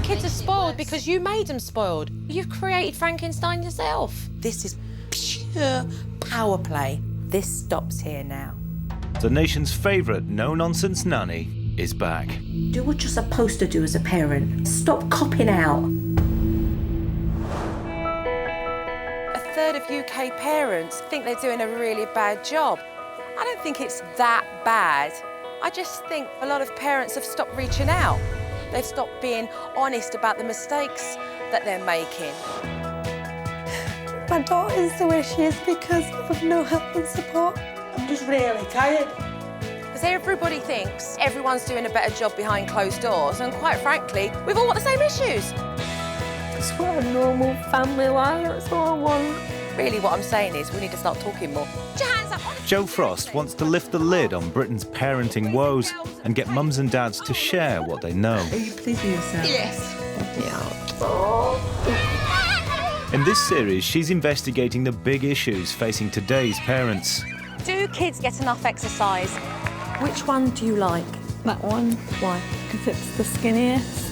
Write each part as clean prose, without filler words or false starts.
kids are spoiled because you made them spoiled. You've created Frankenstein yourself. This is pure power play. This stops here now. The nation's favourite no-nonsense nanny is back. Do what you're supposed to do as a parent. Stop copping out. A third of UK parents think they're doing a really bad job. I don't think it's that bad. I just think a lot of parents have stopped reaching out. They've stopped being honest about the mistakes that they're making. My daughter's the way she is because of no help and support. I'm just really tired. Because everybody thinks everyone's doing a better job behind closed doors, and quite frankly, we've all got the same issues. Just want a normal family life, that's all I want. Really, what I'm saying is we need to start talking more. Put your hands up. Jo Frost wants to lift the lid on Britain's parenting woes and get mums and dads to share what they know. Are you pleased with yourself? Yes. In this series, she's investigating the big issues facing today's parents. Do kids get enough exercise? Which one do you like? That one. Why? Because it's the skinniest.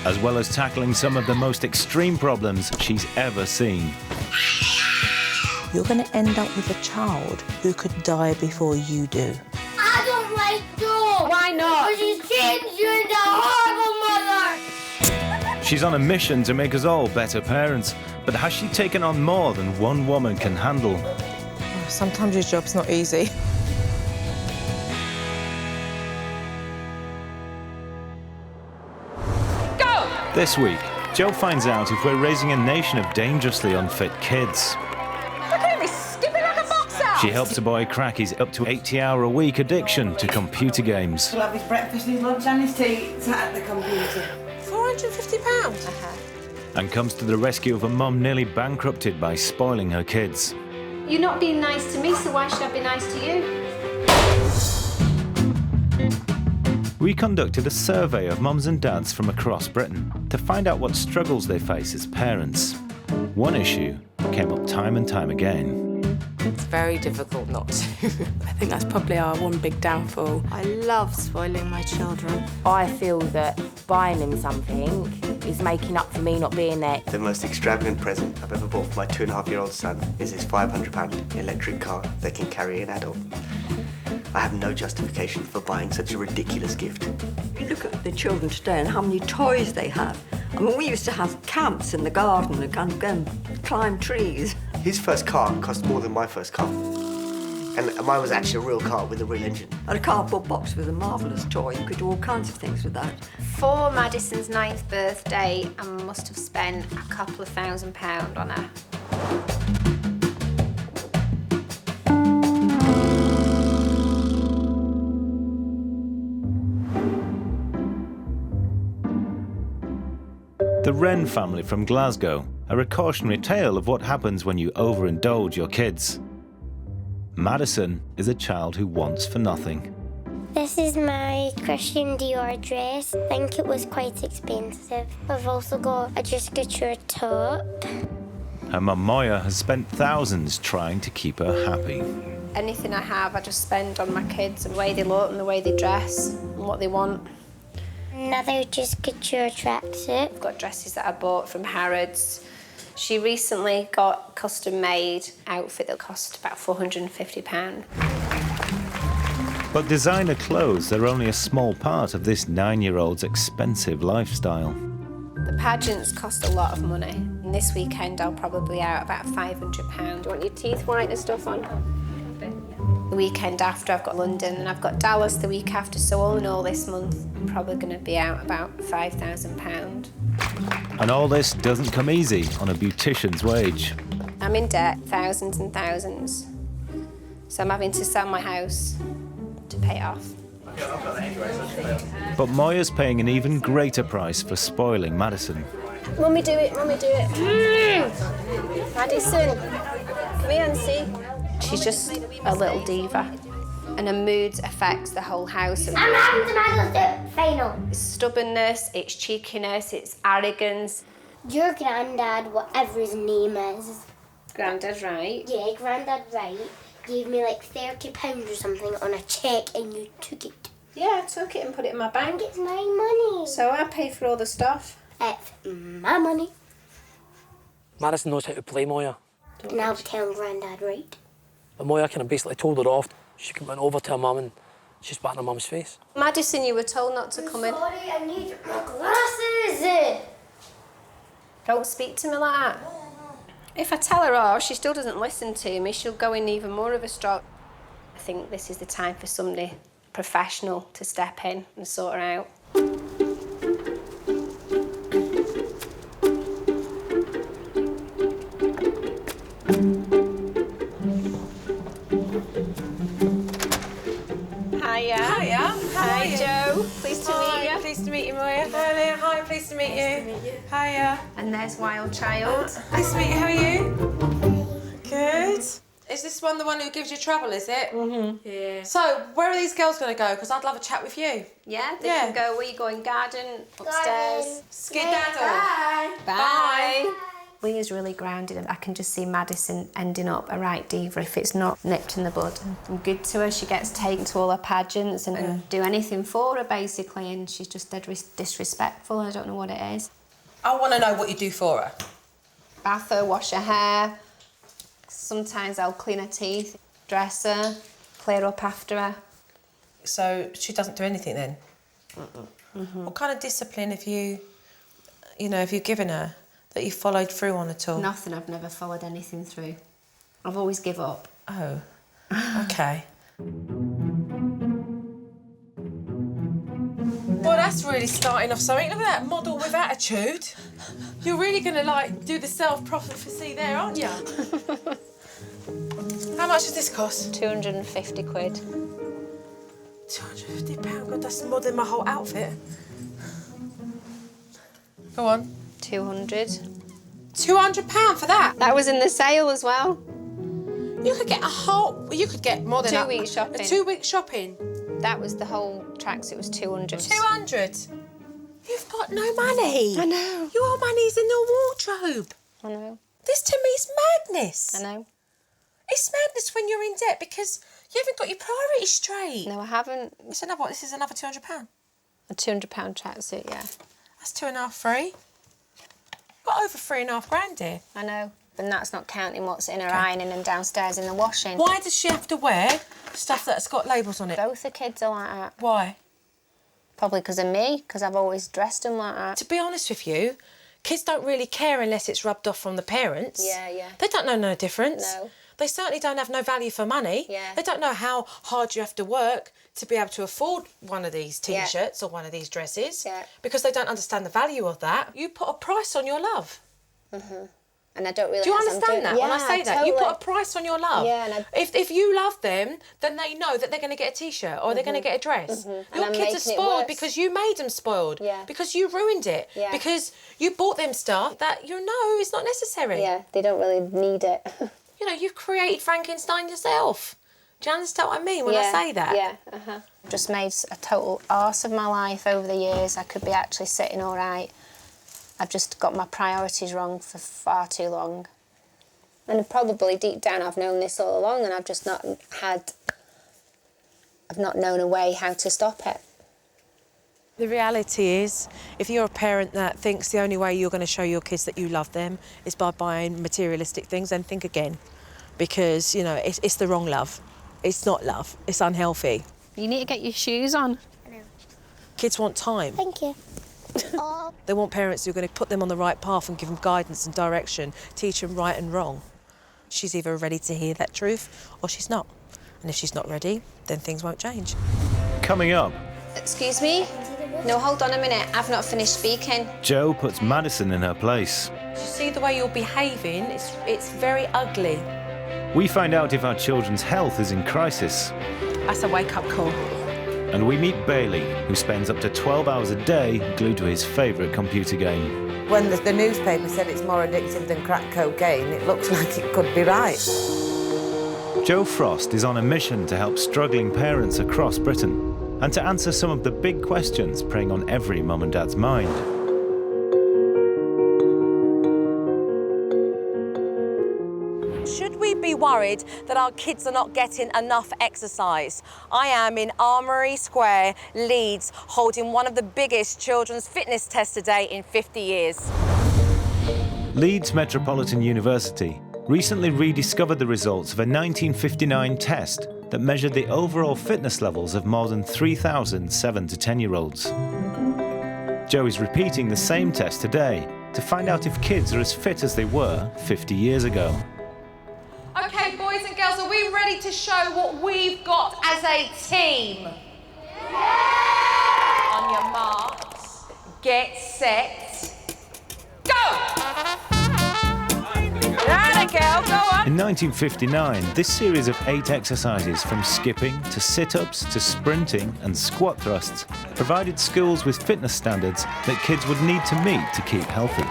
As well as tackling some of the most extreme problems she's ever seen. You're going to end up with a child who could die before you do. I don't like dogs. Why not? Because she's changed you into a horrible mother. She's on a mission to make us all better parents, but has she taken on more than one woman can handle? Sometimes your job's not easy. Go! This week, Jo finds out if we're raising a nation of dangerously unfit kids. Look at me, skipping like a boxer! She helps a boy crack his up to 80-hour-a-week addiction to computer games. He'll have his breakfast, his lunch and his tea sat at the computer. £450? And comes to the rescue of a mum nearly bankrupted by spoiling her kids. You're not being nice to me, so why should I be nice to you? We conducted a survey of mums and dads from across Britain to find out what struggles they face as parents. One issue came up time and time again. It's very difficult not to. I think that's probably our one big downfall. I love spoiling my children. I feel that buying them something is making up for me not being there. The most extravagant present I've ever bought for my 2.5-year-old son is his £500 electric car that can carry an adult. I have no justification for buying such a ridiculous gift. You look at the children today and how many toys they have. I mean, we used to have camps in the garden and go and climb trees. His first car cost more than my first car. And mine was actually a real car with a real engine. And a cardboard box with a marvellous toy. You could do all kinds of things with that. For Madison's 9th birthday, I must have spent a couple of £1,000 on her. The Wren family from Glasgow are a cautionary tale of what happens when you overindulge your kids. Madison is a child who wants for nothing. This is my Christian Dior dress. I think it was quite expensive. I've also got a Just Couture top. Her mum Moya has spent thousands trying to keep her happy. Anything I have, I just spend on my kids and the way they look and the way they dress and what they want. Another Just Couture tracksuit. I've got dresses that I bought from Harrods. She recently got a custom-made outfit that cost about £450. But designer clothes are only a small part of this 9-year-old's expensive lifestyle. The pageants cost a lot of money. And this weekend I'll probably out about £500. Do you want your teeth white and stuff on? The weekend after I've got London and I've got Dallas the week after, so all in all this month I'm probably going to be out about £5,000. And all this doesn't come easy on a beautician's wage. I'm in debt, thousands and thousands. So I'm having to sell my house to pay it off. But Moya's paying an even greater price for spoiling Madison. Mummy, do it, Mummy, do it. Madison, come here and see. She's just a little diva. And her moods affects the whole house. I'm having the medal final. It's stubbornness, it's cheekiness, it's arrogance. Your granddad, whatever his name is. Grandad, right? Yeah, Grandad, right, gave me like £30 or something on a cheque and you took it. Yeah, I took it and put it in my bank. It's my money. So I pay for all the stuff. It's my money. Madison knows how to play Moya. And I'll tell Grandad, right? But Moya kind of basically told her off. She went over to her mum and she spat in her mum's face. Madison, you were told not to come in. Sorry, I need my glasses. Don't speak to me like that. If I tell her off, she still doesn't listen to me, she'll go in even more of a stroke. I think this is the time for somebody professional to step in and sort her out. Hiya. Hi, Joe. Pleased to meet you. Pleased to meet you, Moya. Hi, pleased to meet you. Hiya. And there's Wild Child. Nice to meet you. How are you? Good. Is this one the one who gives you trouble, is it? Mm-hmm. Yeah. So, where are these girls going to go? Because I'd love a chat with you. Yeah, they can go where you going, garden, upstairs. Skedaddle. Bye. Bye. We is really grounded and I can just see Madison ending up a right diva if it's not nipped in the bud. I'm good to her, she gets taken to all her pageants and do anything for her basically, and she's just dead disrespectful. I don't know what it is. I want to know what you do for her. Bath her, wash her hair. Sometimes I'll clean her teeth, dress her, clear up after her. So she doesn't do anything then? Mm-hmm. What kind of discipline have you given her that you followed through on at all? Nothing, I've never followed anything through. I've always give up. Oh, okay. Well, that's really starting off something. Look at that model with attitude. You're really going to, like, do the self-prophecy there, aren't you? How much does this cost? 250 quid. £250? God, that's more than my whole outfit. Go on. 200. £200 for that? That was in the sale as well. You could get you could get more than 2 weeks shopping. A 2 week shopping? That was the whole tracksuit was 200. 200? You've got no money. I know. Your money's in your wardrobe. I know. This to me is madness. I know. It's madness when you're in debt because you haven't got your priorities straight. No, I haven't. This is another £200. A £200 tracksuit, yeah. That's 2.5, 3. Got over 3.5 grand here. I know. And that's not counting what's in her ironing and downstairs in the washing. Why does she have to wear stuff that's got labels on it? Both the kids are like that. Why? Probably because of me, because I've always dressed them like that. To be honest with you, kids don't really care unless it's rubbed off from the parents. Yeah, yeah. They don't know no difference. No. They certainly don't have no value for money. Yeah. They don't know how hard you have to work to be able to afford one of these T-shirts or one of these dresses. Yeah. Because they don't understand the value of that. You put a price on your love. Mm-hmm. And I don't really. Do you understand that? Yeah, when I say that, totally. you put a price on your love. Yeah, and if you love them, then they know that they're going to get a T-shirt or they're going to get a dress. Mm-hmm. Your kids are spoiled because you made them spoiled. Yeah. Because you ruined it. Yeah. Because you bought them stuff that you know is not necessary. Yeah, they don't really need it. You know, you've created Frankenstein yourself. Do you understand what I mean when I say that? Yeah, Just made a total arse of my life over the years. I could be actually sitting all right. I've just got my priorities wrong for far too long. And probably deep down I've known this all along and I've just I've not known a way how to stop it. The reality is, if you're a parent that thinks the only way you're going to show your kids that you love them is by buying materialistic things, then think again. Because, you know, it's the wrong love. It's not love. It's unhealthy. You need to get your shoes on. I know. Kids want time. Thank you. They want parents who are going to put them on the right path and give them guidance and direction, teach them right and wrong. She's either ready to hear that truth or she's not. And if she's not ready, then things won't change. Coming up, Excuse me? No, hold on a minute. I've not finished speaking. Jo puts Madison in her place. You see the way you're behaving? It's very ugly. We find out if our children's health is in crisis. That's a wake-up call. And we meet Bailey, who spends up to 12 hours a day glued to his favourite computer game. When the newspaper said it's more addictive than crack cocaine, it looks like it could be right. Jo Frost is on a mission to help struggling parents across Britain and to answer some of the big questions preying on every mum and dad's mind. Should we be worried that our kids are not getting enough exercise. I am in Armoury Square, Leeds, holding one of the biggest children's fitness tests today in 50 years. Leeds Metropolitan University recently rediscovered the results of a 1959 test that measured the overall fitness levels of more than 3,000 7 to 10-year-olds. Jo is repeating the same test today to find out if kids are as fit as they were 50 years ago. OK, boys and girls, are we ready to show what we've got as a team? Yeah! On your marks, get set, go! In 1959, this series of 8 exercises from skipping to sit-ups to sprinting and squat thrusts provided schools with fitness standards that kids would need to meet to keep healthy.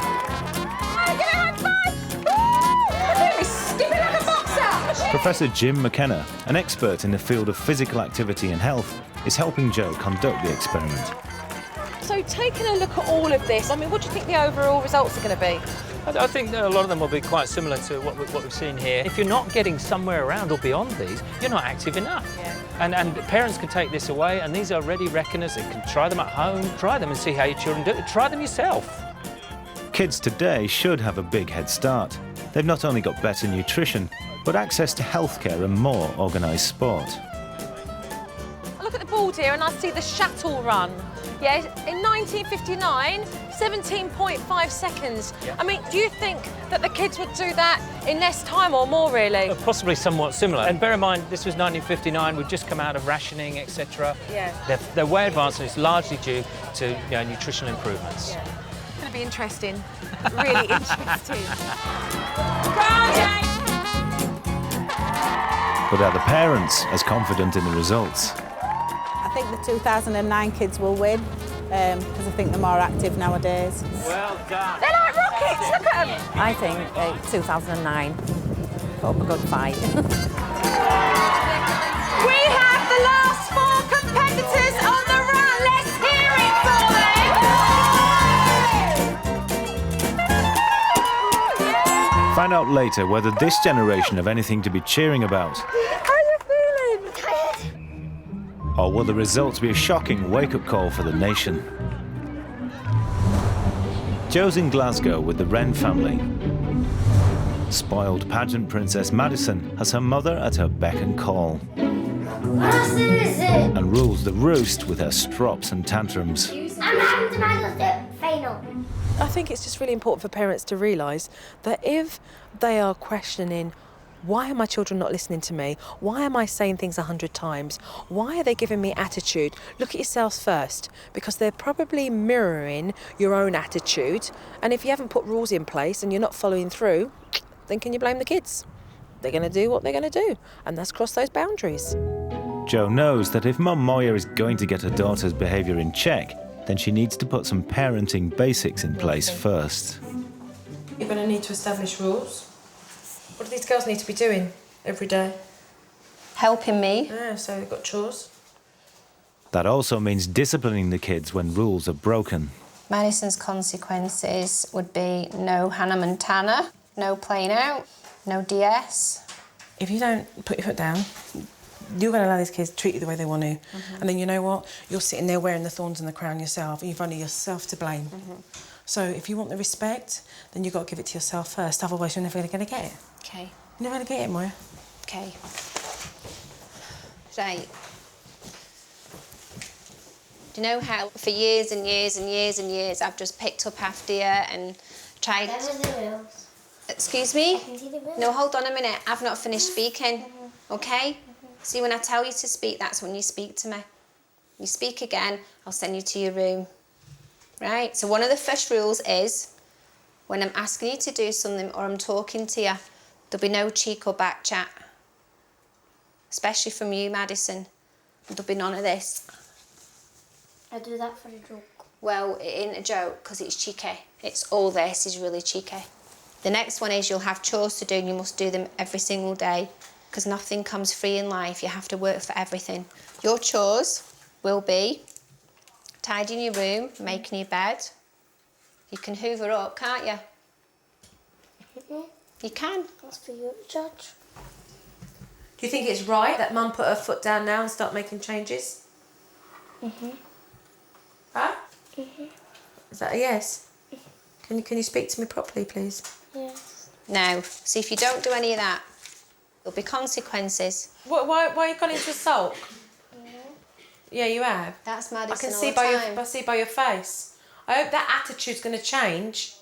Professor Jim McKenna, an expert in the field of physical activity and health, is helping Jo conduct the experiment. So taking a look at all of this, I mean, what do you think the overall results are going to be? I think that a lot of them will be quite similar to what we've seen here. If you're not getting somewhere around or beyond these, you're not active enough. Yeah. And parents can take this away, and these are ready reckoners. They can try them at home, try them and see how your children do it. Try them yourself. Kids today should have a big head start. They've not only got better nutrition, but access to healthcare and more organised sport. I look at the board here and I see the shuttle run. Yeah, in 1959, 17.5 seconds. Yeah. I mean, do you think that the kids would do that in less time or more, really? Possibly somewhat similar. And bear in mind, this was 1959. We'd just come out of rationing, etc. Yeah. They're way advanced, and it's largely due to nutritional improvements. Yeah. It's going to be interesting. Really interesting. But are the parents as confident in the results? I think the 2009 kids will win, because I think they're more active nowadays. Well done. They're like rockets, look at them. I think 2009 put up a good fight. We have the last 4 competitors on the run. Let's hear it for them. Find out later whether this generation have anything to be cheering about. Or will the results be a shocking wake-up call for the nation? Jo's in Glasgow with the Wren family. Spoiled pageant princess Madison has her mother at her beck and call. And rules the roost with her strops and tantrums. I'm having to medal the final. I think it's just really important for parents to realise that if they are questioning, why are my children not listening to me? Why am I saying things 100 times? Why are they giving me attitude? Look at yourselves first, because they're probably mirroring your own attitude. And if you haven't put rules in place and you're not following through, then can you blame the kids? They're going to do what they're going to do, and that's cross those boundaries. Jo knows that if Mum Moya is going to get her daughter's behaviour in check, then she needs to put some parenting basics in place first. You're going to need to establish rules. What do these girls need to be doing every day? Helping me. Yeah, so they've got chores. That also means disciplining the kids when rules are broken. Madison's consequences would be no Hannah Montana, no playing out, no DS. If you don't put your foot down, you're going to allow these kids to treat you the way they want to. And then you know what? You're sitting there wearing the thorns and the crown yourself, and you've only yourself to blame. So if you want the respect, then you've got to give it to yourself first, otherwise you're never going to get it. OK. You're never going to get it, Moya. OK. Right. Do you know how for years and years and years and years I've just picked up after you and tried... Excuse me? No, hold on a minute. I've not finished speaking, OK? See, when I tell you to speak, that's when you speak to me. You speak again, I'll send you to your room. Right? So one of the first rules is, when I'm asking you to do something or I'm talking to you, there'll be no cheek or back chat. Especially from you, Madison. There'll be none of this. I do that for a joke. Well, it ain't a joke, because it's cheeky. It's all this is really cheeky. The next one is you'll have chores to do and you must do them every single day, because nothing comes free in life. You have to work for everything. Your chores will be tidying your room, making your bed. You can hoover up, can't you? You can. That's for you to judge. Do you think it's right that Mum put her foot down now and start making changes? Huh? Is that a yes? Can you speak to me properly, please? Yes. No. See, if you don't do any of that, there'll be consequences. Why are you gone into a sulk? Yeah, you have. That's I Madison can all see the by time. I see by your face. I hope that attitude's going to change,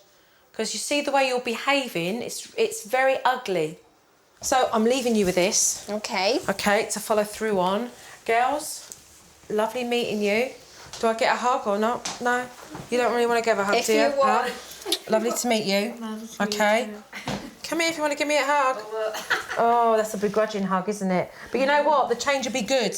because you see the way you're behaving. It's very ugly. So I'm leaving you with this. Okay. Okay, to follow through on. Girls, lovely meeting you. Do I get a hug or not? No? You don't really want to give a hug, If do you? you want. Lovely to meet you. Okay. Come here if you want to give me a hug. Oh, that's a begrudging hug, isn't it? But you know what? The change will be good.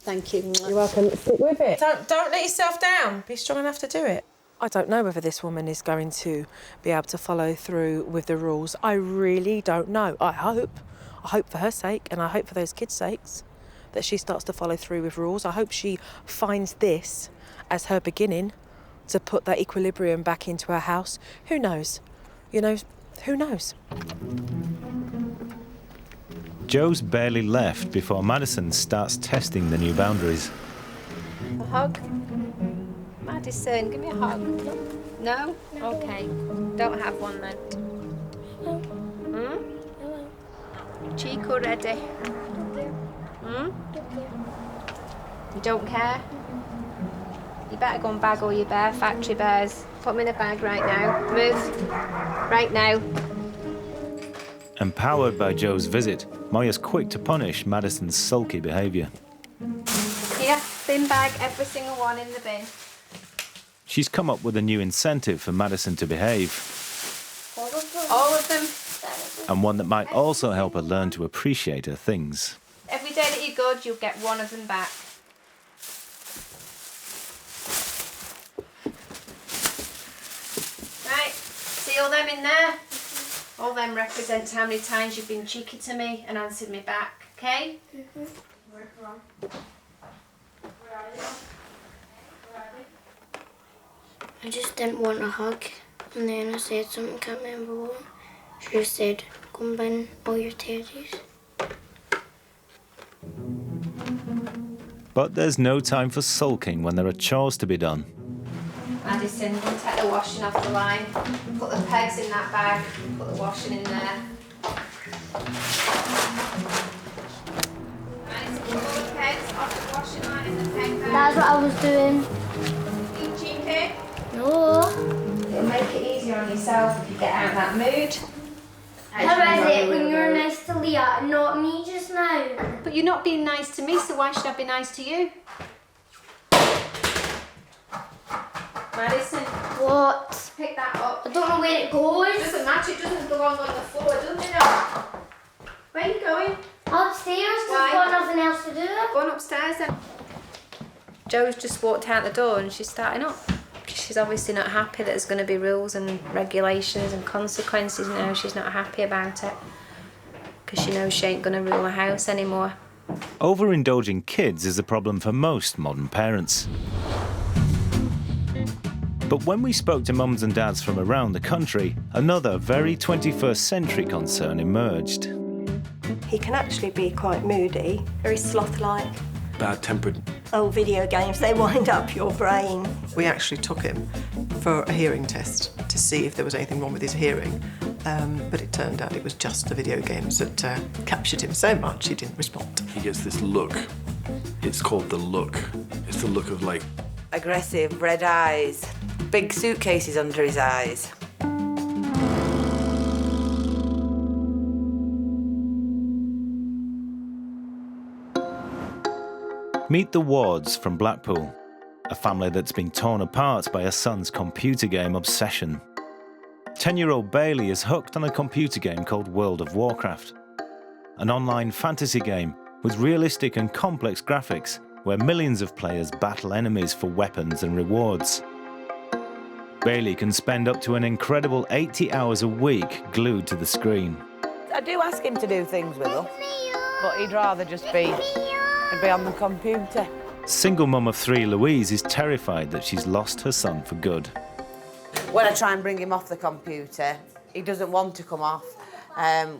Thank you. You're welcome. Stick with it. Don't let yourself down. Be strong enough to do it. I don't know whether this woman is going to be able to follow through with the rules. I really don't know. I hope for her sake, and I hope for those kids' sakes, that she starts to follow through with rules. I hope she finds this as her beginning to put that equilibrium back into her house. Who knows? You know, who knows? Jo's barely left before Madison starts testing the new boundaries. A hug? Madison, give me a hug. No? Okay. Don't have one then. Cheek already? You don't care? You better go and bag all your bear factory bears. Put them in a bag right now. Move. Right now. Empowered by Jo's visit, Moya's quick to punish Madison's sulky behaviour. Here, bin bag, every single one in the bin. She's come up with a new incentive for Madison to behave, All of them. and one that might also help her learn to appreciate her things. Every day that you're good, you'll get one of them back. Right, see all them in there? All them represent how many times you've been cheeky to me and answered me back, okay? I just didn't want a hug, and then I said something, can't remember what. She just said, "Go and bin all your teddies." But there's no time for sulking when there are chores to be done. Madison, you can take the washing off the line. Put the pegs in that bag. Put the washing in there. Madison, put all the pegs off the washing line in the peg bag. That's what I was doing. You cheeky? No. It'll make it easier on yourself if you get out of that mood. How is it when you're nice to Leah and not me just now? But you're not being nice to me, so why should I be nice to you? Madison. What? Pick that up. I don't know where it goes. It doesn't match, it doesn't belong on the floor, doesn't it? Where are you going? Upstairs, because Why? I've got nothing else to do. Going upstairs then. Jo's just walked out the door and she's starting up. She's obviously not happy that there's going to be rules and regulations and consequences now. She's not happy about it because she knows she ain't going to rule the house anymore. Overindulging kids is a problem for most modern parents. But when we spoke to mums and dads from around the country, another very 21st century concern emerged. He can actually be quite moody, very sloth-like. Bad-tempered. Oh, video games, they wind up your brain. We actually took him for a hearing test to see if there was anything wrong with his hearing, but it turned out it was just the video games that captured him so much he didn't respond. He gets this look. It's called the look. It's the look of, like... aggressive, red eyes, big suitcases under his eyes. Meet the Wards from Blackpool, a family that's been torn apart by a son's computer game obsession. 10-year-old Bailey is hooked on a computer game called World of Warcraft, an online fantasy game with realistic and complex graphics where millions of players battle enemies for weapons and rewards. Bailey can spend up to an incredible 80 hours a week glued to the screen. I do ask him to do things with us, but he'd rather just be on the computer. Single mum of 3 Louise is terrified that she's lost her son for good. When I try and bring him off the computer, he doesn't want to come off,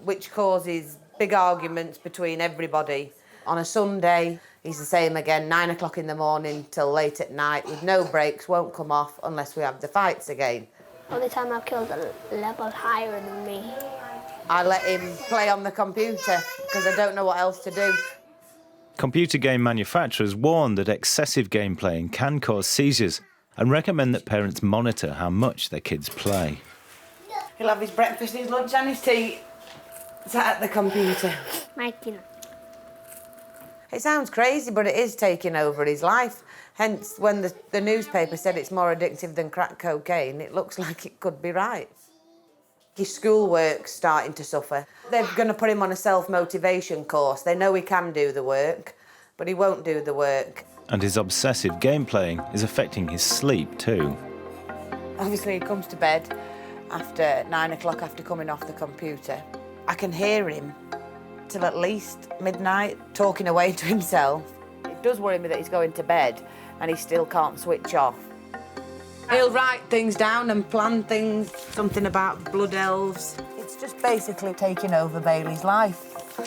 which causes Big arguments between everybody. On a Sunday, he's the same again, 9 o'clock in the morning till late at night, with no breaks, won't come off unless we have the fights again. Only time I've killed a level higher than me. I let him play on the computer because I don't know what else to do. Computer game manufacturers warn that excessive game playing can cause seizures and recommend that parents monitor how much their kids play. He'll have his breakfast, his lunch and his tea sat at the computer. Mikey. It sounds crazy, but it is taking over his life. Hence, when the newspaper said it's more addictive than crack cocaine, it looks like it could be right. His schoolwork's starting to suffer. They're going to put him on a self-motivation course. They know he can do the work, but he won't do the work. And his obsessive game playing is affecting his sleep too. Obviously, he comes to bed after 9 o'clock after coming off the computer. I can hear him till at least midnight, talking away to himself. It does worry me that he's going to bed and he still can't switch off. He'll write things down and plan things, something about blood elves. It's just basically taking over Bailey's life.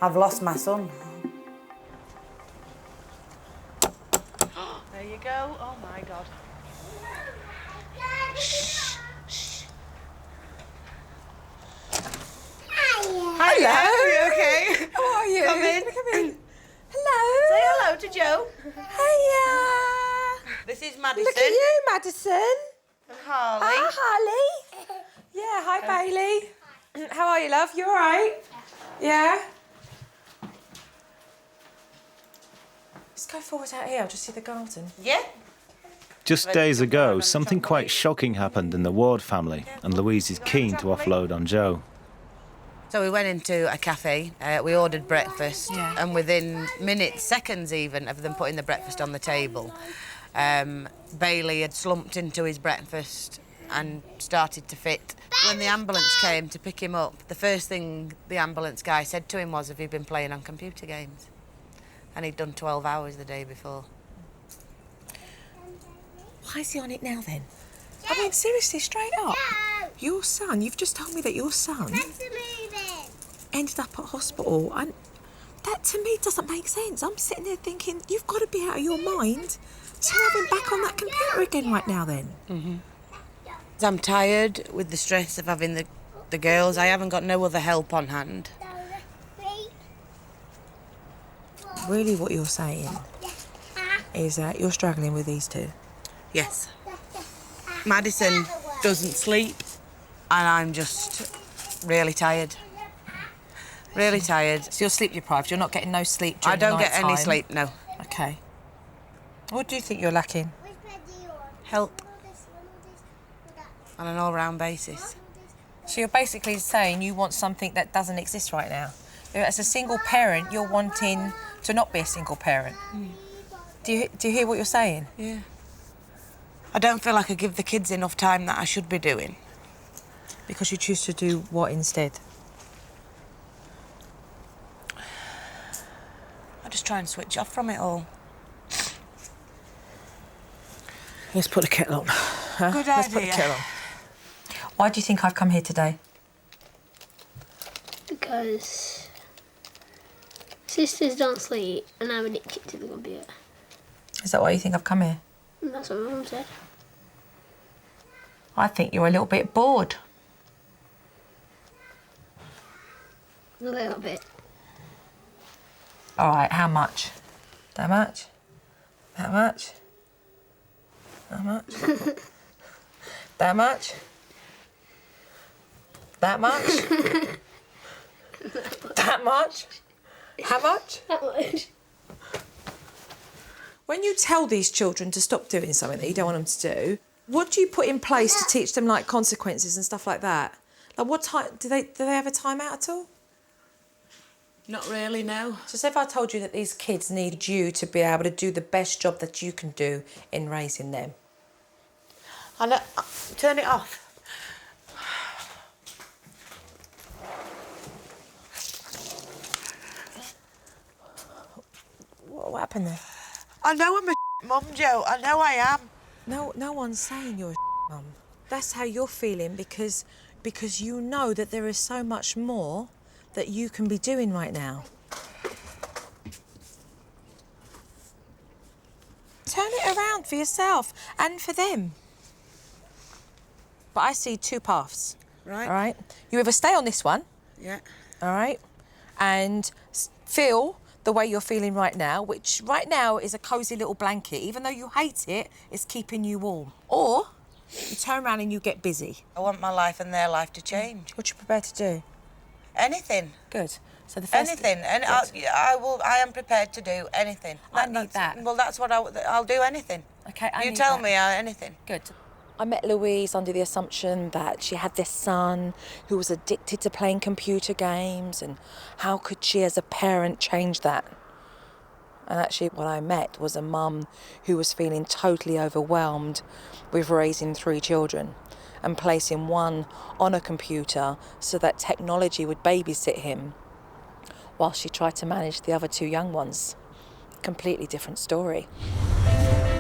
I've lost my son. There you go. Oh, my God. Shh. Shh. Hello. Are you okay? How are you? Come in. Come in. Hello. Say hello to Joe. Hiya. This is Madison. Look at you, Madison. And Harley. Hi, Harley. Yeah, hi, Bailey. How are you, love? You all right? Yeah? Let's go forward out here. I'll just see the garden. Yeah. Just days ago, something quite shocking happened in the Ward family, and Louise is keen to offload on Joe. So we went into a cafe, we ordered breakfast, and within minutes, seconds even, of them putting the breakfast on the table, Bailey had slumped into his breakfast and started to fit. When the ambulance came to pick him up, the first thing the ambulance guy said to him was, "Have you been playing on computer games?" And he'd done 12 hours the day before. Why is he on it now, then? I mean, seriously, straight up. Your son, you've just told me that your son ended up at hospital, and that to me doesn't make sense. I'm sitting there thinking, you've got to be out of your mind to have him back on that computer again right now, then. Mm-hmm. I'm tired with the stress of having the girls. I haven't got no other help on hand. Really, what you're saying is that you're struggling with these two? Yes. Madison doesn't sleep, and I'm just really tired. Really tired. So you're sleep deprived? You're not getting no sleep during I don't the get any nighttime? sleep, no. OK. What do you think you're lacking? Help. On an all-round basis. So you're basically saying you want something that doesn't exist right now. As a single parent, you're wanting to not be a single parent. Mm. Do you hear what you're saying? Yeah. I don't feel like I give the kids enough time that I should be doing. Because you choose to do what instead? I just try and switch off from it all. Let's put the kettle on. Huh? Good Let's idea. put the kettle on. Why do you think I've come here today? Because sisters don't sleep and I'm addicted to the computer. Is that why you think I've come here? And that's what my mum said. I think you're a little bit bored. A little bit. All right, how much? That much? That much? That much? That much? That much? That much? How much? That much. When you tell these children to stop doing something that you don't want them to do, what do you put in place to teach them, like, consequences and stuff like that? Like, what time... Do they have a time-out at all? Not really, no. So say if I told you that these kids need you to be able to do the best job that you can do in raising them. Turn it off. What happened there? I know I'm a mum, Joe. I know I am. No one's saying you're a mum. That's how you're feeling because you know that there is so much more that you can be doing right now? Turn it around for yourself and for them. But I see two paths. Right. All right? You either stay on this one. Yeah. All right? And feel the way you're feeling right now, which right now is a cosy little blanket. Even though you hate it, it's keeping you warm. Or you turn around and you get busy. I want my life and their life to change. What you prepared to do? Anything. Good. So the first anything, and I am prepared to do anything. I need that. Well, that's what I'll do. Anything. Okay. You tell me anything. Good. I met Louise under the assumption that she had this son who was addicted to playing computer games, and how could she as a parent change that? And actually what I met was a mum who was feeling totally overwhelmed with raising 3 children and placing one on a computer so that technology would babysit him while she tried to manage the other 2 young ones. Completely different story.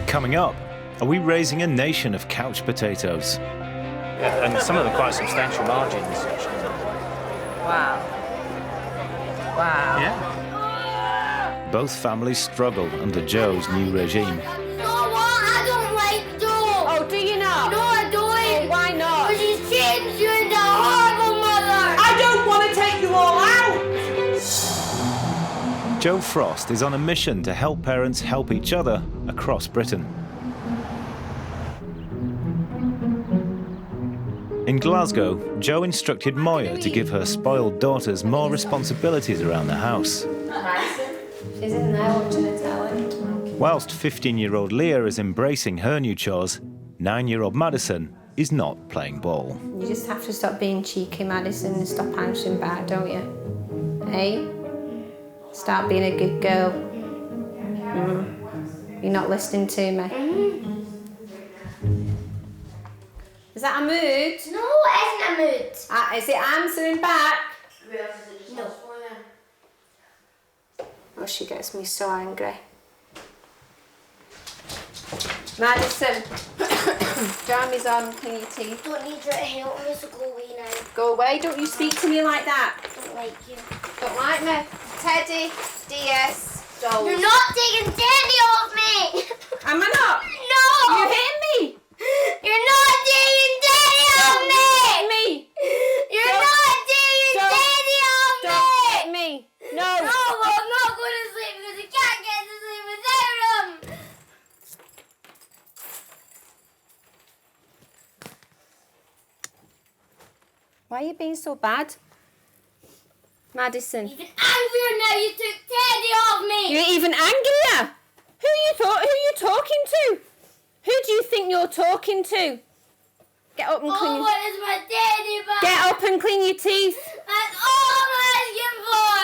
Coming up, are we raising a nation of couch potatoes? Yeah, and some of them quite substantial margins. Wow. Wow. Yeah. Both families struggle under Jo's new regime. You know what? I don't like Jo. Oh, do you not? No, I don't. Oh, why not? Because she's changed you into a horrible mother. I don't want to take you all out. Jo Frost is on a mission to help parents help each other across Britain. In Glasgow, Jo instructed Moya to give her spoiled daughters more responsibilities around the house. She's in there watching a telly. Whilst 15-year-old Leah is embracing her new chores, 9-year-old Madison is not playing ball. You just have to stop being cheeky, Madison, and stop answering back, don't you? Hey? Start being a good girl. You're not listening to me. Is that a mood? No, it isn't a mood. Is it answering back? No. Oh, she gets me so angry. Madison, Jeremy's on, clean your teeth. Don't need your help me, so go away now. Go away, don't you speak to me like that. Don't like you. Don't like me. Teddy, DS, dolls. You're not taking Teddy off me. Am I not? No. You hit me. You're not taking Teddy off me. Me. You're not taking Teddy off me. Don't hit me. No. No, well, I'm not going to sleep because I can't get to sleep without him. Why are you being so bad? Madison. Even angrier now you took Teddy off me. You're even angrier? Who you talking to? Who do you think you're talking to? Get up and clean. Oh, what is my Teddy back? Get up and clean your teeth. That's all I'm asking for.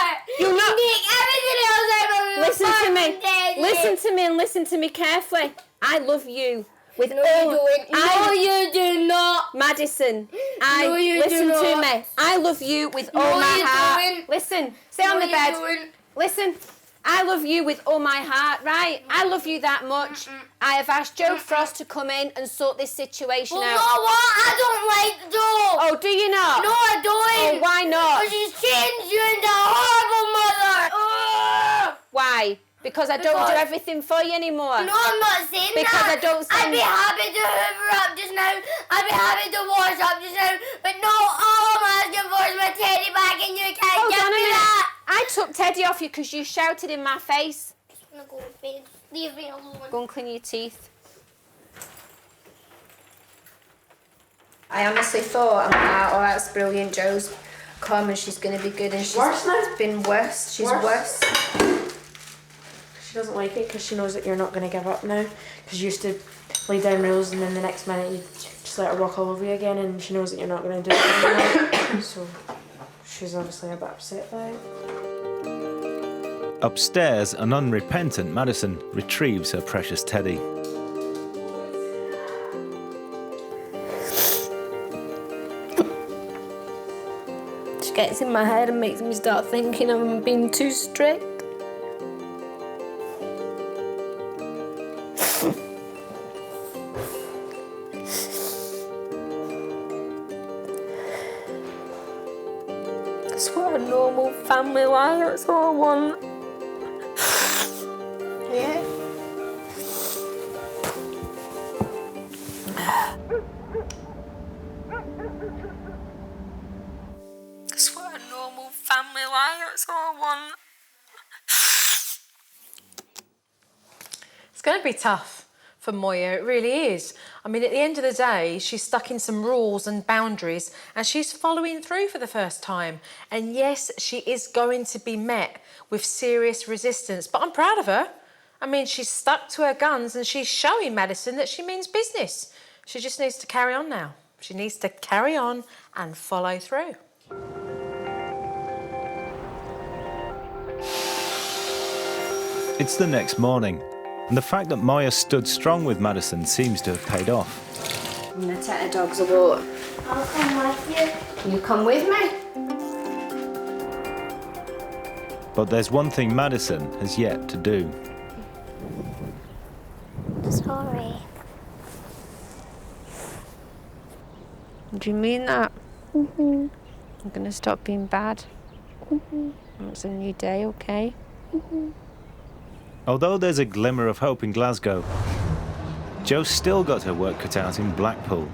You're not. Take everything else out of me. Listen to me. Teddy. Listen to me and listen to me carefully. I love you with No, all. you don't. No, you do not. Madison, No, you listen do to not. me. I love you with No, all my you heart. don't. Listen, stay on No, the you bed. don't. Listen, I love you with all my heart, right? I love you that much. I have asked Jo Frost to come in and sort this situation Well, out. you know what? I don't like Jo. Oh, do you not? No, I don't. Oh, why not? Because she's changed you into a horrible mother. Why? Because I don't do everything for you anymore. No, I'm not saying Because that. I don't I'd send... be happy to hoover up just now. I'd be happy to wash up just now. But no, all I'm asking for is my Teddy back and you can't Hold give on a me minute. that. I took Teddy off you because you shouted in my face. I'm gonna go to bed. Leave me alone. Go and clean your teeth. I honestly thought, I'm like, oh, that's brilliant, Jo's come and she's going to be good. And she's Worse now? It's been worse. She's worse. She doesn't like it because she knows that you're not going to give up now. Because you used to lay down rules and then the next minute you just let her walk all over you again, and she knows that you're not going to do it anymore. So she's obviously a bit upset by it. Upstairs, an unrepentant Madison retrieves her precious Teddy. She gets in my head and makes me start thinking I'm being too strict. Just want a normal family life, that's all I want. Yeah. Just want a normal family life, that's all I want. It's going to be tough for Moya, it really is. I mean, at the end of the day, she's stuck in some rules and boundaries and she's following through for the first time. And yes, she is going to be met with serious resistance, but I'm proud of her. I mean, she's stuck to her guns and she's showing Madison that she means business. She just needs to carry on now. She needs to carry on and follow through. It's the next morning, and the fact that Moya stood strong with Madison seems to have paid off. I'm going to take the dogs a walk. I'll come with you. Can you come with me? But there's one thing Madison has yet to do. Sorry. Do you mean that? Mm-hmm. I'm going to stop being bad. Mm-hmm. It's a new day, okay? Mm-hmm. Although there's a glimmer of hope in Glasgow, Jo's still got her work cut out in Blackpool.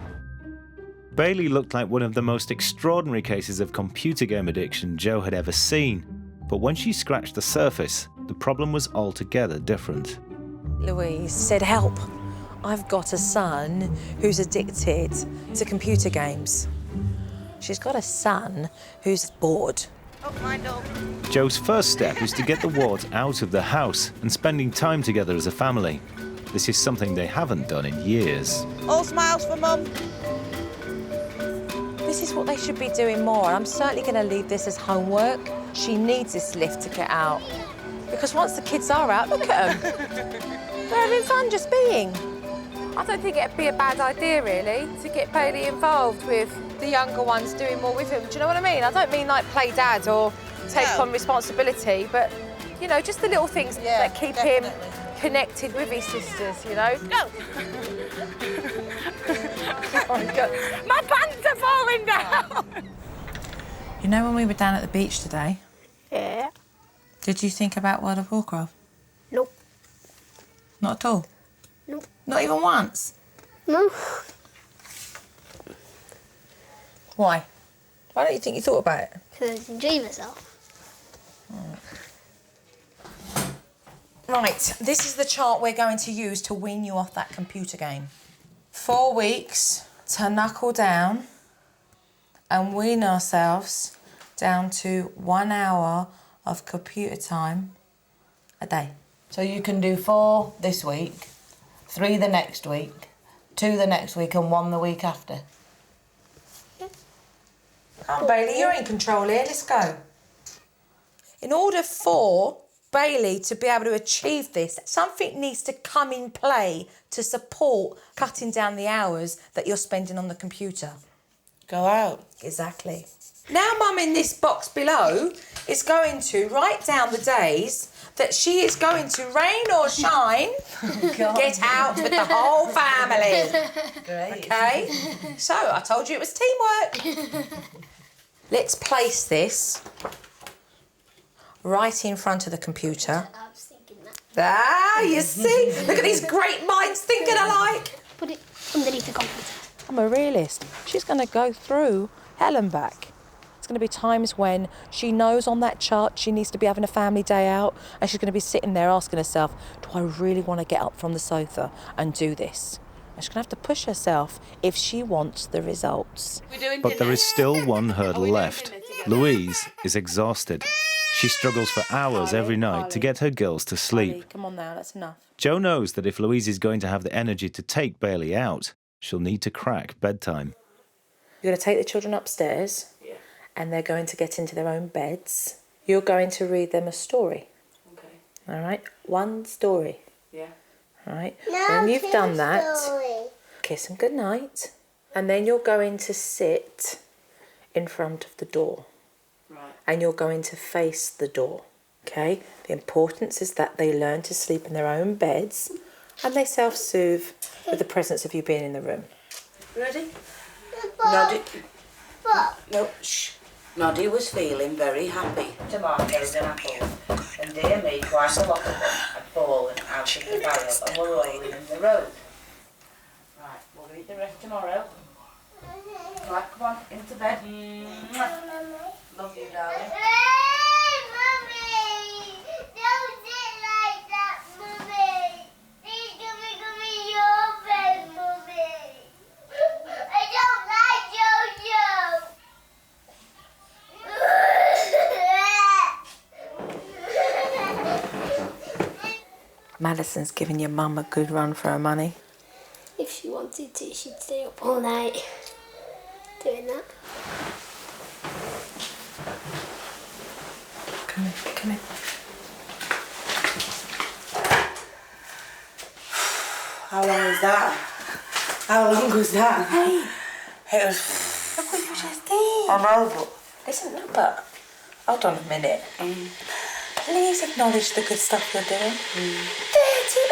Bailey looked like one of the most extraordinary cases of computer game addiction Jo had ever seen. But when she scratched the surface, the problem was altogether different. Louise said, help. I've got a son who's addicted to computer games. She's got a son who's bored. Jo's first step is to get the Wards out of the house and spending time together as a family. This is something they haven't done in years. All smiles for Mum. This is what they should be doing more. I'm certainly going to leave this as homework. She needs this lift to get out. Because once the kids are out, look at them. They're having fun just being. I don't think it'd be a bad idea, really, to get Bailey involved with the younger ones doing more with him. Do you know what I mean? I don't mean like play dad or take on responsibility, but, you know, just the little things that keep him connected with his sisters, you know? Go! My pants are falling down! You know when we were down at the beach today? Yeah. Did you think about World of Warcraft? Nope. Not at all? Nope. Not even once? No. Why? Why don't you think you thought about it? Because I enjoy myself. Right, this is the chart we're going to use to wean you off that computer game. 4 weeks to knuckle down and wean ourselves down to 1 hour of computer time a day. So you can do 4 this week, 3 the next week, 2 the next week and 1 the week after. Come on, Bailey, you're in control here. Let's go. In order for Bailey to be able to achieve this, something needs to come in play to support cutting down the hours that you're spending on the computer. Go out. Exactly. Now, Mum, in this box below, is going to write down the days that she is going to rain or shine, get out with the whole family. Great. Okay? So, I told you it was teamwork. Let's place this right in front of the computer. I was thinking that. Ah, you see? Look at these great minds thinking alike. Put it underneath the computer. I'm a realist. She's going to go through hell and back. It's going to be times when she knows on that chart she needs to be having a family day out, and she's going to be sitting there asking herself, do I really want to get up from the sofa and do this? And she's going to have to push herself if she wants the results. But there is still one hurdle left. Louise is exhausted. She struggles for hours every night to get her girls to sleep. Come on now, that's enough. Jo knows that if Louise is going to have the energy to take Bailey out, she'll need to crack bedtime. You're going to take the children upstairs, and they're going to get into their own beds. You're going to read them a story. Okay. All right? One story. Yeah. All right? No, when you've done kiss that, story. kiss them goodnight, and then you're going to sit in front of the door. Right. And you're going to face the door, okay? The importance is that they learn to sleep in their own beds and they self-soothe with the presence of you being in the room. Ready? No, No, shh. Noddy was feeling very happy. Tomatoes and apples, and dear me, quite a lot of them had fallen out of the barrel and were rolling in the road. Right, we'll eat the rest tomorrow. Right, come on, into bed. Love you, darling. Madison's giving your mum a good run for her money. If she wanted to, she'd stay up all night doing that. Come in. How long was that? How long was that? Hey! It was... Look what you just did. I know, but... Listen, no, but... Hold on a minute. Please acknowledge the good stuff you're doing. 30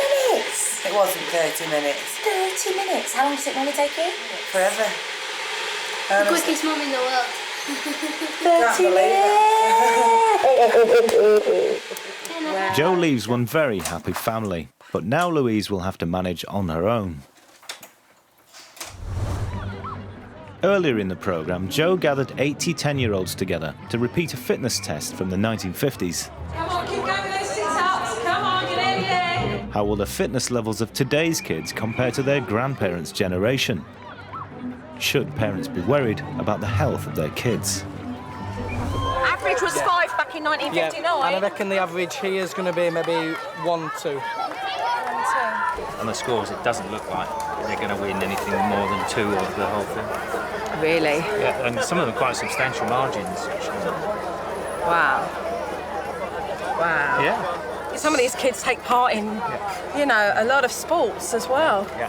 minutes! It wasn't 30 minutes. 30 minutes? How long does it normally take you? Forever. The quickest mum in the world. 30 minutes! Jo leaves one very happy family, but now Louise will have to manage on her own. Earlier in the programme, Jo gathered 80 10-year-olds together to repeat a fitness test from the 1950s. Come on, keep going with those sit-ups. Come on, get in there. How will the fitness levels of today's kids compare to their grandparents' generation? Should parents be worried about the health of their kids? Average was 5 back in 1959. Yeah, and I reckon the average here is going to be maybe 1-2. On the scores, it doesn't look like they're going to win anything more than 2 of the whole thing. Really? Yeah, and some of them quite substantial margins, actually. Wow. Wow. Yeah. Some of these kids take part in, you know, a lot of sports as well. Yeah.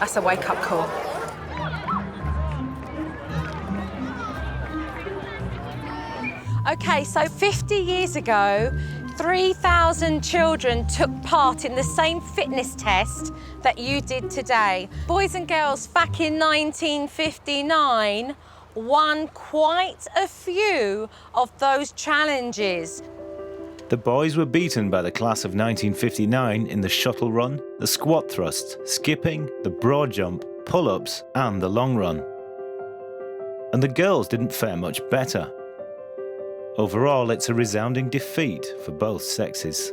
That's a wake-up call. OK, so 50 years ago, 3,000 children took part in the same fitness test that you did today. Boys and girls back in 1959 won quite a few of those challenges. The boys were beaten by the class of 1959 in the shuttle run, the squat thrust, skipping, the broad jump, pull-ups and the long run. And the girls didn't fare much better. Overall, it's a resounding defeat for both sexes.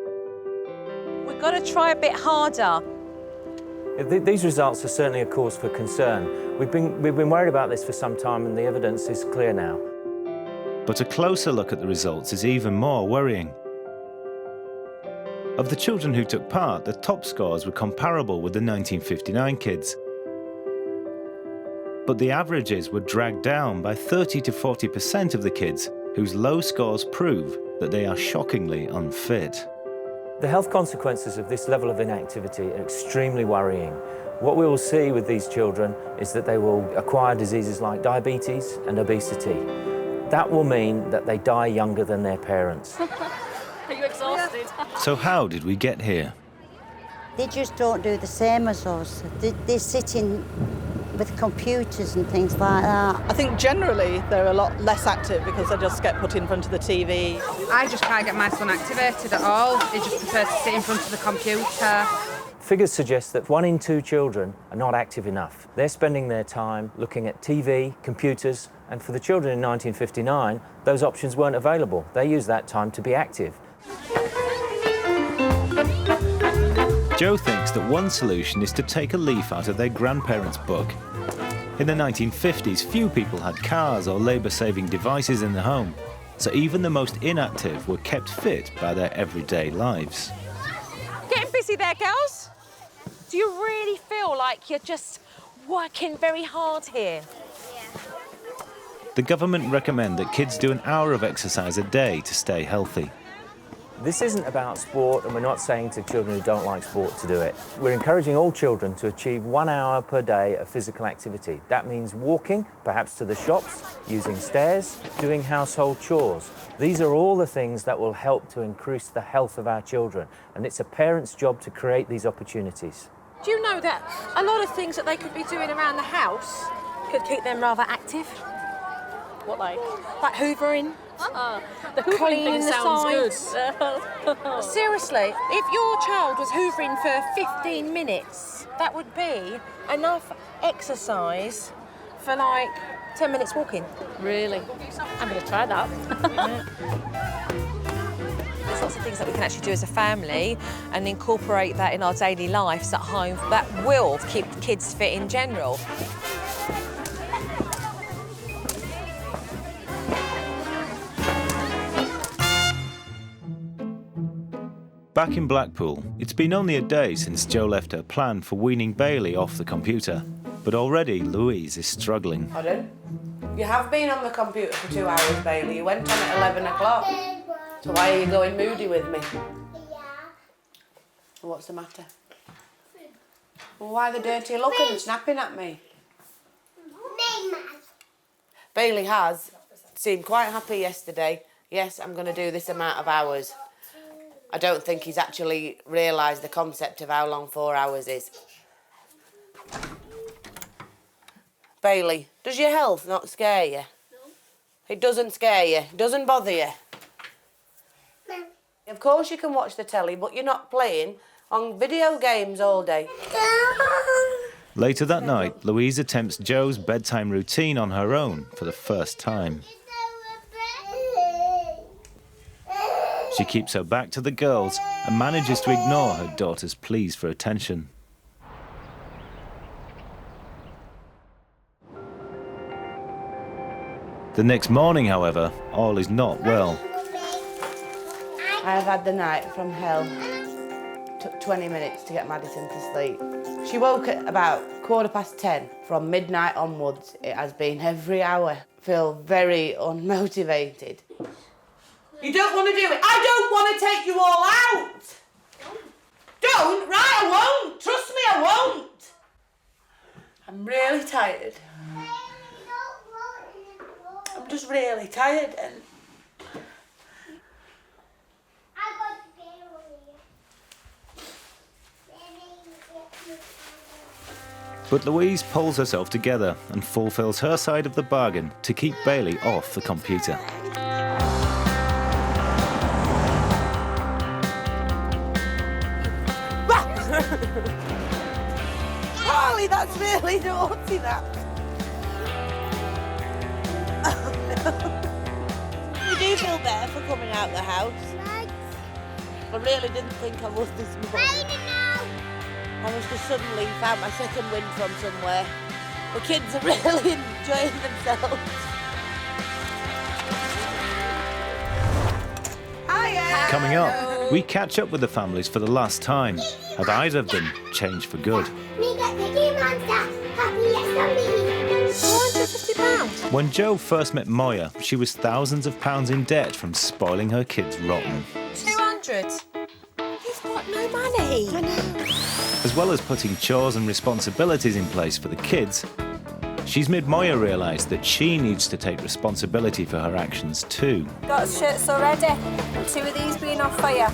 We've got to try a bit harder. These results are certainly a cause for concern. We've been worried about this for some time, and the evidence is clear now. But a closer look at the results is even more worrying. Of the children who took part, the top scores were comparable with the 1959 kids. But the averages were dragged down by 30 to 40% of the kids, whose low scores prove that they are shockingly unfit. The health consequences of this level of inactivity are extremely worrying. What we will see with these children is that they will acquire diseases like diabetes and obesity. That will mean that they die younger than their parents. Are you exhausted? So how did we get here? They just don't do the same as us. They sit in with computers and things like that. I think generally they're a lot less active because they just get put in front of the TV. I just can't get my son activated at all. He just prefers to sit in front of the computer. Figures suggest that 1 in 2 children are not active enough. They're spending their time looking at TV, computers, and for the children in 1959, those options weren't available. They used that time to be active. Jo thinks that one solution is to take a leaf out of their grandparents' book. In the 1950s, few people had cars or labour-saving devices in the home, so even the most inactive were kept fit by their everyday lives. Getting busy there, girls? Do you really feel like you're just working very hard here? The government recommend that kids do an hour of exercise a day to stay healthy. This isn't about sport, and we're not saying to children who don't like sport to do it. We're encouraging all children to achieve 1 hour per day of physical activity. That means walking, perhaps to the shops, using stairs, doing household chores. These are all the things that will help to increase the health of our children, and it's a parent's job to create these opportunities. Do you know that a lot of things that they could be doing around the house could keep them rather active? What like? Like hoovering. The hoovering Cleaning thing the sounds sides. good. Seriously, if your child was hoovering for 15 minutes, that would be enough exercise for like 10 minutes walking. Really? I'm going to try that. There's lots of things that we can actually do as a family and incorporate that in our daily lives at home that will keep kids fit in general. Back in Blackpool, it's been only a day since Jo left her plan for weaning Bailey off the computer. But already Louise is struggling. Pardon? You have been on the computer for 2 hours, Bailey. You went on at 11 o'clock. So why are you going moody with me? What's the matter? Well, why the dirty looking and snapping at me? Bailey has seemed quite happy yesterday. Yes, I'm going to do this amount of hours. I don't think he's actually realised the concept of how long 4 hours is. Bailey, does your health not scare you? No. It doesn't scare you? It doesn't bother you? No. Of course you can watch the telly, but you're not playing on video games all day. Later that night, Louise attempts Jo's bedtime routine on her own for the first time. She keeps her back to the girls and manages to ignore her daughter's pleas for attention. The next morning, however, all is not well. I have had the night from hell. Took 20 minutes to get Madison to sleep. She woke at about 10:15. From midnight onwards, it has been every hour. Feel very unmotivated. You don't want to do it. I don't want to take you all out. Don't? Right, I won't. Trust me, I won't. I'm really tired. I'm just really tired and... But Louise pulls herself together and fulfills her side of the bargain to keep Bailey off the computer. Charlie, that's really naughty, that. You do feel better for coming out the house. I really didn't think I would this morning. I must have suddenly found my second wind from somewhere. The kids are really enjoying themselves. Hiya! Coming up, we catch up with the families for the last time. Have either of them changed for good? £450. When Jo first met Moya, she was thousands of pounds in debt from spoiling her kids rotten. 200. He's got no money. I know. As well as putting chores and responsibilities in place for the kids, she's made Moya realise that she needs to take responsibility for her actions too. Got shirts already? 2 of these being off for you?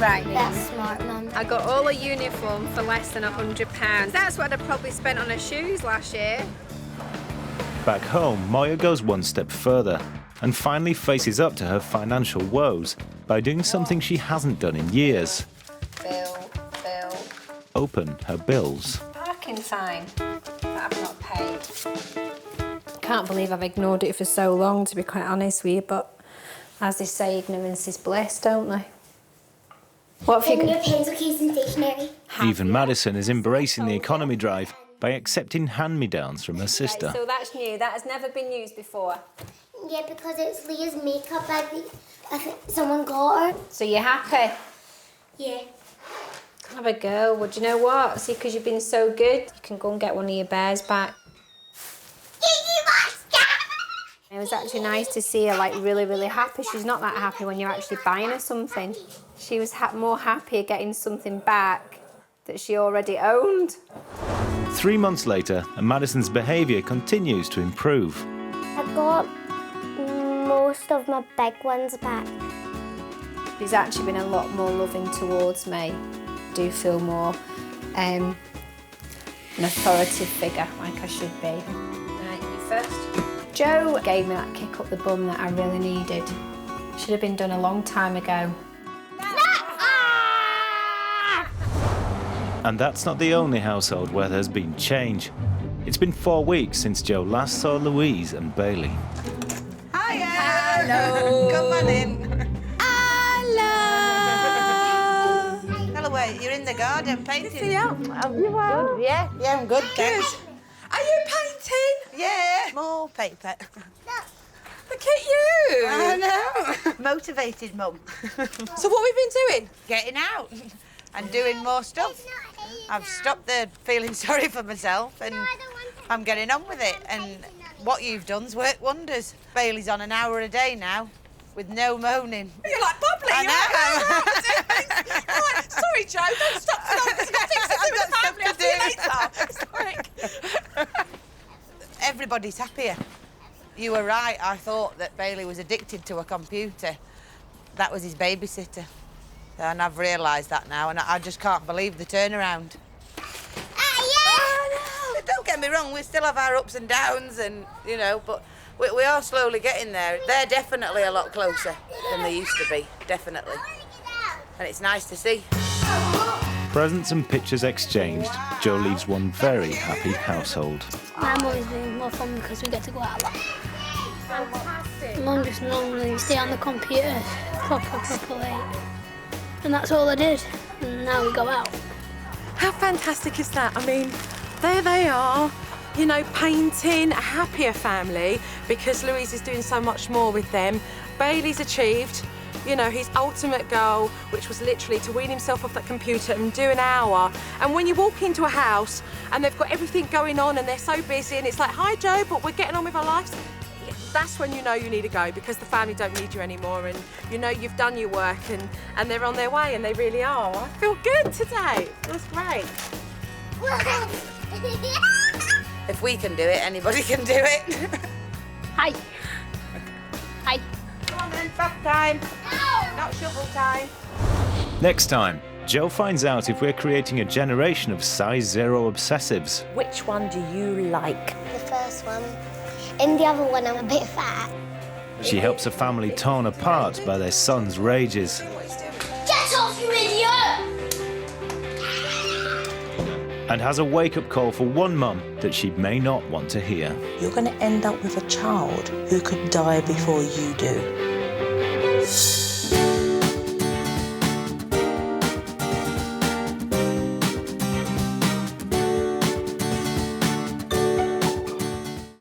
Right. That's smart, Mum. I got all a uniform for less than £100. That's what I probably spent on her shoes last year. Back home, Moya goes one step further and finally faces up to her financial woes by doing something she hasn't done in years. Bill. Open her bills. Parking fine that I've not paid. Can't believe I've ignored it for so long, to be quite honest with you, but as they say, ignorance is bliss, don't they? What have you got? Pencil case and stationery. Even Madison is embracing the economy drive by accepting hand-me-downs from her sister. Right, so that's new. That has never been used before. Yeah, because it's Leah's makeup bag. I think someone got her. So you're happy? Yeah. Have a go. Well, do you know what? See, because you've been so good, you can go and get one of your bears back. It was actually nice to see her like really, really happy. She's not that happy when you're actually buying her something. She was more happier getting something back that she already owned. 3 months later, and Madison's behaviour continues to improve. I got most of my big ones back. She's actually been a lot more loving towards me. I do feel more an authoritative figure, like I should be. Right, you first. Jo gave me that kick up the bum that I really needed. Should have been done a long time ago. And that's not the only household where there's been change. It's been 4 weeks since Jo last saw Louise and Bailey. Hiya! Hello. Come on in. Hello. Hello, wait, you're in the garden painting. Yeah. You are? Yeah, I'm good, thanks. Are you painting? Yeah. More paper. Look at you. I know. Motivated mum. So what we've been doing? Getting out and doing more stuff. I've stopped the feeling sorry for myself and I'm getting on with it. And what you've done's worked wonders. Bailey's on an hour a day now with no moaning. You're like bubbly. I know. Right, sorry, Jo, don't stop for long. I've got things to do with the family. I'll see you later. It's like... Everybody's happier. You were right. I thought that Bailey was addicted to a computer. That was his babysitter. And I've realised that now, and I just can't believe the turnaround. Oh, no. Don't get me wrong, we still have our ups and downs, and, you know, but we are slowly getting there. They're definitely a lot closer than they used to be, definitely. And it's nice to see. Presents and pictures exchanged, Jo leaves one very happy household. My mum's been more fun because we get to go out a lot. Fantastic. Mum just normally stay on the computer proper late. And that's all I did. And now we go out. How fantastic is that? I mean, there they are, you know, painting, a happier family because Louise is doing so much more with them. Bailey's achieved, you know, his ultimate goal, which was literally to wean himself off that computer and do an hour. And when you walk into a house and they've got everything going on and they're so busy and it's like, hi, Jo, but we're getting on with our lives. That's when you know you need to go because the family don't need you anymore and you know you've done your work and they're on their way and they really are. I feel good today. It feels great. If we can do it, anybody can do it. Hi. Hi. Come on then, bath time. No. Not shovel time. Next time, Jo finds out if we're creating a generation of size zero obsessives. Which one do you like? The first one. In the other one, I'm a bit fat. She helps a family torn apart by their son's rages. Get off, you idiot! And has a wake-up call for one mum that she may not want to hear. You're going to end up with a child who could die before you do.